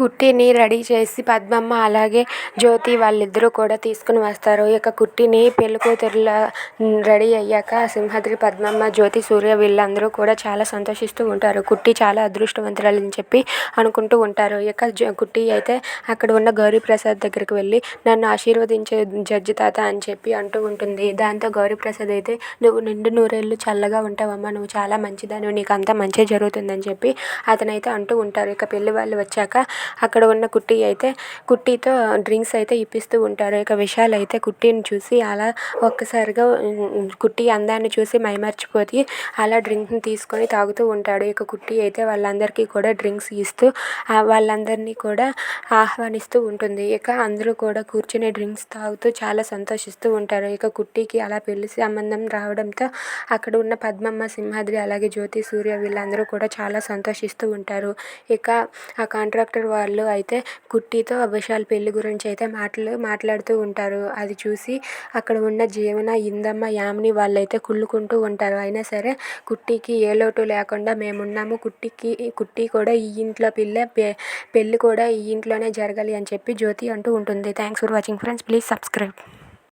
కుట్టిని ready చేసి పద్మమ్మ అలాగే జ్యోతి వాళ్ళిద్దరూ కూడా తీసుకుని వస్తారు. ఇక కుట్టిని పెళ్ళికూతురులా రెడీ అయ్యాక సింహాద్రి, పద్మమ్మ, జ్యోతి, సూర్య వీళ్ళందరూ కూడా చాలా సంతోషిస్తూ ఉంటారు. కుట్టి చాలా అదృష్టవంతురాలని చెప్పి అనుకుంటూ ఉంటారు. ఇక కుట్టి అయితే అక్కడ ఉన్న గౌరీప్రసాద్ దగ్గరికి వెళ్ళి నన్ను ఆశీర్వదించే జడ్జి తాత అని చెప్పి అంటూ ఉంటుంది. దాంతో గౌరీప్రసాద్ అయితే నువ్వు నిండు నూరేళ్ళు చల్లగా ఉంటావమ్మా, నువ్వు చాలా మంచిదానివి, నీకు అంతా మంచి జరుగుతుందని చెప్పి అతనైతే అంటూ ఉంటారు. ఇక పెళ్లి వాళ్ళు వచ్చాక అక్కడ ఉన్న కుట్టి అయితే కుట్టితో డ్రింక్స్ అయితే ఇప్పిస్తూ ఉంటారు. ఇక విశాల్ అయితే కుట్టిని చూసి అలా ఒక్కసారిగా కుట్టి అందాన్ని చూసి మైమర్చిపోయి అలా డ్రింక్ని తీసుకొని తాగుతూ ఉంటాడు. ఇక కుట్టి అయితే వాళ్ళందరికీ కూడా డ్రింక్స్ ఇస్తూ వాళ్ళందరినీ కూడా ఆహ్వానిస్తూ ఉంటుంది. ఇక అందరూ కూడా కూర్చుని డ్రింక్స్ తాగుతూ చాలా సంతోషిస్తూ ఉంటారు. ఇక కుట్టికి అలా పెళ్లి సంబంధం రావడంతో అక్కడ ఉన్న పద్మమ్మ, సింహాద్రి అలాగే జ్యోతి, సూర్య వీళ్ళందరూ కూడా చాలా సంతోషిస్తూ ఉంటారు. ఇక ఆ కాంట్రాక్టర్ వాళ్ళు అయితే కుట్టితో విశాల్ పెళ్లి గురించి అయితే మాట్లాడుతూ ఉంటారు. అది చూసి అక్కడ ఉన్న జీవన, ఇందమ్మ, యామిని వాళ్ళైతే కుళ్ళుకుంటూ ఉంటారు. అయినా సరే కుట్టికి ఏ లోటు లేకుండా మేమున్నాము, కుట్టి కూడా ఈ ఇంట్లో పెళ్ళి కూడా ఈ ఇంట్లోనే జరగాలి అని చెప్పి జ్యోతి అంటూ ఉంటుంది. Thanks for watching friends, please subscribe.